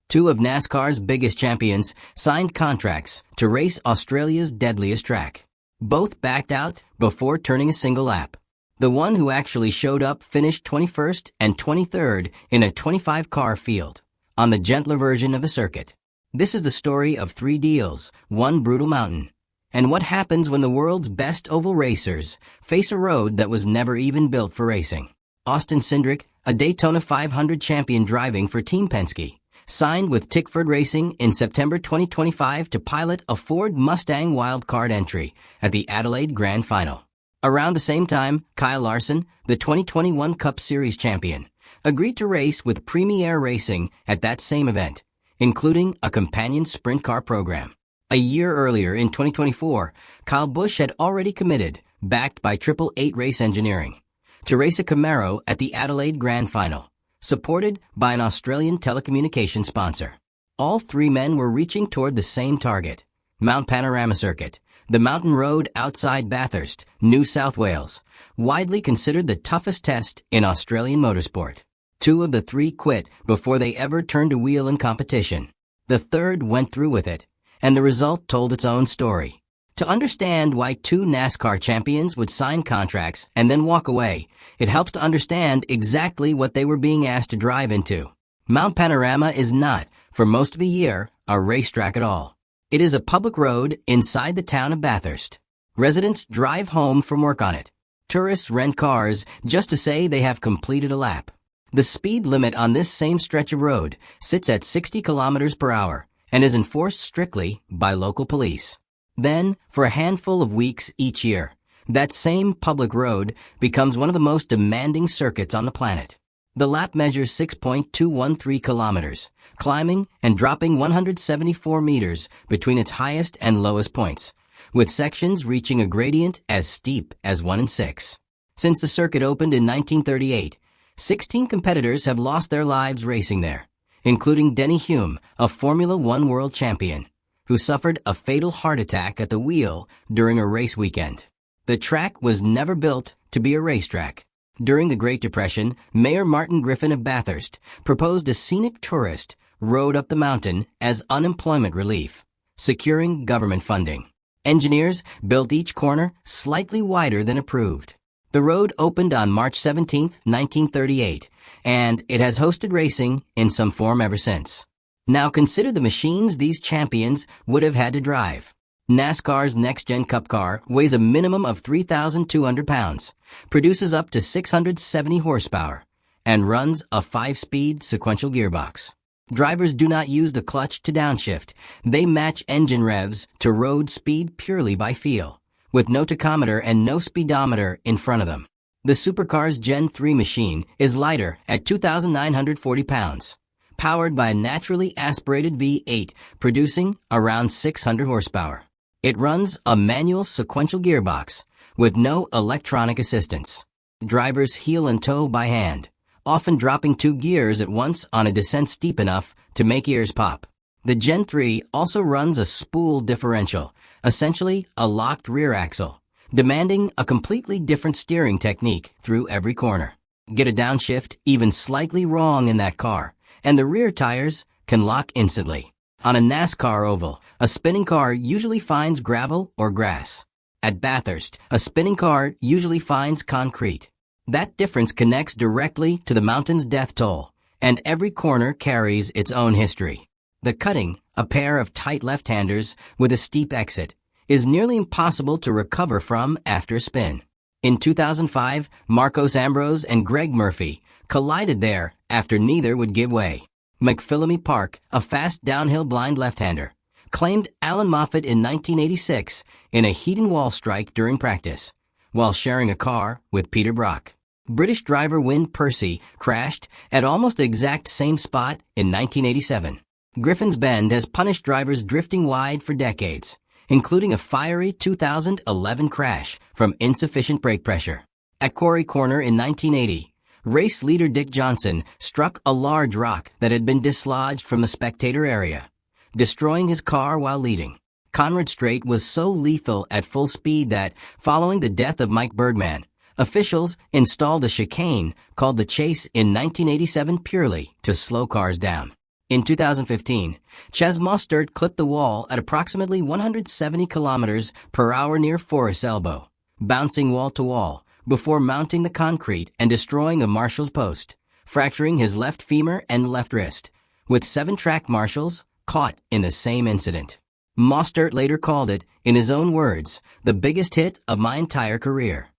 Two of NASCAR's biggest champions signed contracts to race Australia's deadliest track. Both backed out before turning a single lap. The one who actually showed up finished 21st and 23rd in a 25-car field on the gentler version of the circuit. This is the story of three deals, one brutal mountain, and what happens when the world's best oval racers face a road that was never even built for racing. Austin Cindric, a Daytona 500 champion driving for Team Penske, signed with Tickford Racing in September 2025 to pilot a Ford Mustang wildcard entry at the Adelaide Grand Final. Around the same time, Kyle Larson, the 2021 Cup Series champion, agreed to race with Premier Racing at that same event, including a companion sprint car program. A year earlier, in 2024, Kyle Busch had already committed, backed by 888 Race Engineering, to race a Camaro at the Adelaide Grand Final, supported by an Australian telecommunications sponsor. All three men were reaching toward the same target, Mount Panorama Circuit, the mountain road outside Bathurst, New South Wales, widely considered the toughest test in Australian motorsport. Two of the three quit before they ever turned a wheel in competition. The third went through with it, and the result told its own story. To understand why two NASCAR champions would sign contracts and then walk away, it helps to understand exactly what they were being asked to drive into. Mount Panorama is not, for most of the year, a racetrack at all. It is a public road inside the town of Bathurst. Residents drive home from work on it. Tourists rent cars just to say they have completed a lap. The speed limit on this same stretch of road sits at 60 kilometers per hour and is enforced strictly by local police. Then, for a handful of weeks each year, that same public road becomes one of the most demanding circuits on the planet. The lap measures 6.213 kilometers, climbing and dropping 174 meters between its highest and lowest points, with sections reaching a gradient as steep as 1 in 6. Since the circuit opened in 1938, 16 competitors have lost their lives racing there, including Denny Hume, a Formula One world champion, who suffered a fatal heart attack at the wheel during a race weekend. The track was never built to be a racetrack. During the Great Depression, Mayor Martin Griffin of Bathurst proposed a scenic tourist road up the mountain as unemployment relief, securing government funding. Engineers built each corner slightly wider than approved. The road opened on March 17, 1938, and it has hosted racing in some form ever since. Now consider the machines these champions would have had to drive. NASCAR's next-gen Cup car weighs a minimum of 3,200 pounds, produces up to 670 horsepower, and runs a 5-speed sequential gearbox. Drivers do not use the clutch to downshift. They match engine revs to road speed purely by feel, with no tachometer and no speedometer in front of them. The Supercars Gen 3 machine is lighter at 2,940 pounds. Powered by a naturally aspirated V8 producing around 600 horsepower. It runs a manual sequential gearbox with no electronic assistance. Drivers heel and toe by hand, often dropping 2 gears at once on a descent steep enough to make ears pop. The Gen 3 also runs a spool differential, essentially a locked rear axle, demanding a completely different steering technique through every corner. Get a downshift even slightly wrong in that car, and the rear tires can lock instantly. On a NASCAR oval, a spinning car usually finds gravel or grass. At Bathurst, a spinning car usually finds concrete. That difference connects directly to the mountain's death toll, and every corner carries its own history. The cutting, a pair of tight left-handers with a steep exit, is nearly impossible to recover from after a spin. In 2005, Marcos Ambrose and Greg Murphy collided there after neither would give way. McPhillamy Park, a fast downhill blind left-hander, claimed Alan Moffat in 1986 in a heat-and-wall strike during practice, while sharing a car with Peter Brock. British driver Wyn Percy crashed at almost the exact same spot in 1987. Griffin's Bend has punished drivers drifting wide for decades, including a fiery 2011 crash from insufficient brake pressure. At Quarry Corner in 1980, race leader Dick Johnson struck a large rock that had been dislodged from the spectator area, destroying his car while leading. Conrad Strait was so lethal at full speed that, following the death of Mike Bergman, officials installed a chicane called the Chase in 1987 purely to slow cars down. In 2015, Chas Mostert clipped the wall at approximately 170 kilometers per hour near Forest's Elbow, bouncing wall to wall before mounting the concrete and destroying a marshal's post, fracturing his left femur and left wrist, with 7 track marshals caught in the same incident. Mostert later called it, in his own words, the biggest hit of my entire career.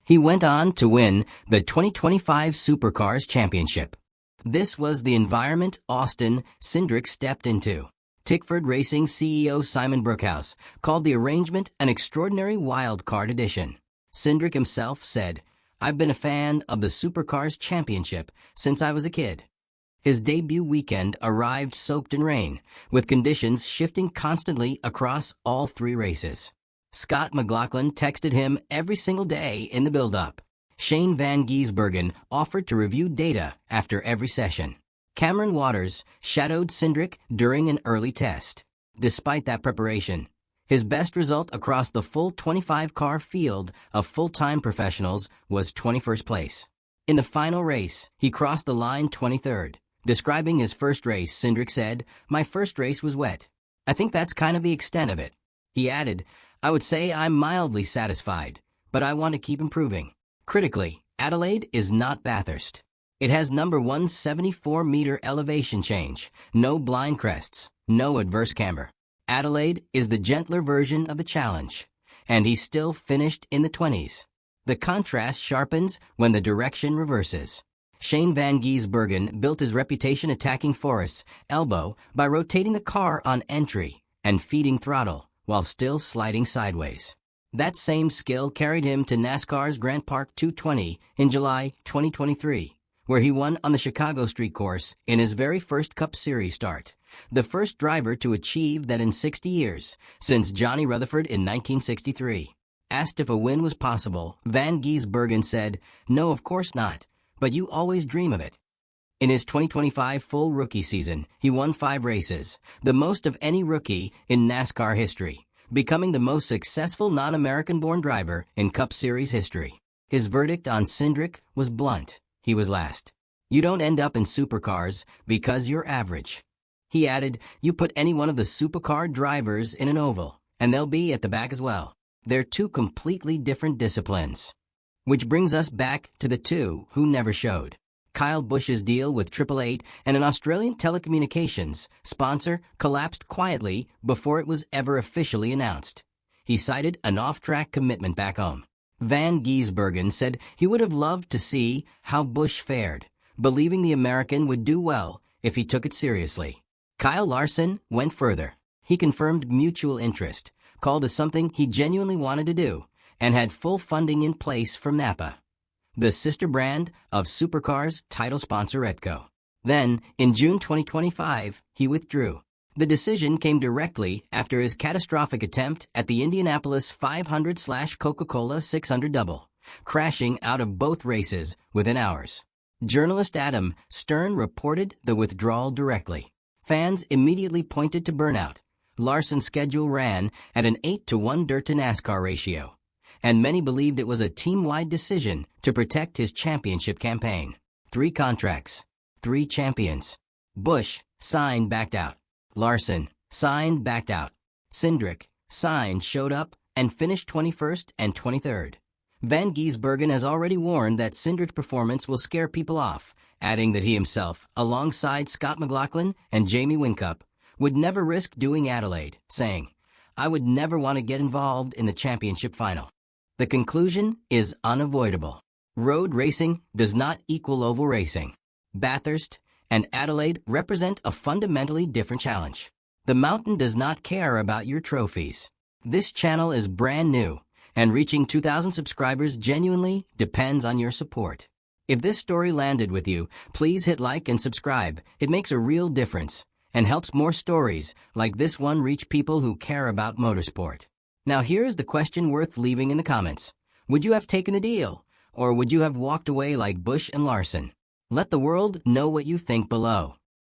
He went on to win the 2025 Supercars Championship. This was the environment Austin Cindric stepped into. Tickford Racing CEO Simon Brookhouse called the arrangement an extraordinary wildcard edition. Cindric himself said, "I've been a fan of the Supercars Championship since I was a kid." His debut weekend arrived soaked in rain, with conditions shifting constantly across all 3 races. Scott McLaughlin texted him every single day in the build-up. Shane van Gisbergen offered to review data after every session. Cameron Waters shadowed Cindric during an early test. Despite that preparation, his best result across the full 25-car field of full-time professionals was 21st place. In the final race, he crossed the line 23rd. Describing his first race, Cindric said, "My first race was wet. I think that's kind of the extent of it." He added, "I would say I'm mildly satisfied, but I want to keep improving." Critically, Adelaide is not Bathurst. It has number 174-meter elevation change, no blind crests, no adverse camber. Adelaide is the gentler version of the challenge, and he still finished in the 20s. The contrast sharpens when the direction reverses. Shane van Gisbergen built his reputation attacking Forest's Elbow by rotating the car on entry and feeding throttle while still sliding sideways. That same skill carried him to NASCAR's Grand Park 220 in July 2023, where he won on the Chicago Street Course in his very first Cup Series start, the first driver to achieve that in 60 years, since Johnny Rutherford in 1963. Asked if a win was possible, van Gisbergen said, "No, of course not, but you always dream of it." In his 2025 full rookie season, he won 5 races, the most of any rookie in NASCAR history, becoming the most successful non-American-born driver in Cup Series history. His verdict on Cindric was blunt. He was last. "You don't end up in supercars because you're average." He added, "You put any one of the supercar drivers in an oval, and they'll be at the back as well. They're 2 completely different disciplines." Which brings us back to the 2 who never showed. Kyle Busch's deal with 888 and an Australian telecommunications sponsor collapsed quietly before it was ever officially announced. He cited an off-track commitment back home. Van Gisbergen said he would have loved to see how Busch fared, believing the American would do well if he took it seriously. Kyle Larson went further. He confirmed mutual interest, called it something he genuinely wanted to do, and had full funding in place from Napa, the sister brand of Supercars title sponsor Redco. Then, in June 2025, he withdrew. The decision came directly after his catastrophic attempt at the Indianapolis 500/Coca-Cola 600 double, crashing out of both races within hours. Journalist Adam Stern reported the withdrawal directly. Fans immediately pointed to burnout. Larson's schedule ran at an 8-to-1 dirt to NASCAR ratio, and many believed it was a team-wide decision to protect his championship campaign. 3 contracts, 3 champions. Busch signed, backed out. Larson signed, backed out. Cindric signed, showed up, and finished 21st and 23rd. Van Gisbergen has already warned that Cindric's performance will scare people off, adding that he himself, alongside Scott McLaughlin and Jamie Whincup, would never risk doing Adelaide, saying, "I would never want to get involved in the championship final." The conclusion is unavoidable. Road racing does not equal oval racing. Bathurst and Adelaide represent a fundamentally different challenge. The mountain does not care about your trophies. This channel is brand new, and reaching 2,000 subscribers genuinely depends on your support. If this story landed with you, please hit like and subscribe. It makes a real difference and helps more stories like this one reach people who care about motorsport. Now here's the question worth leaving in the comments. Would you have taken the deal, or would you have walked away like Busch and Larson? Let the world know what you think below.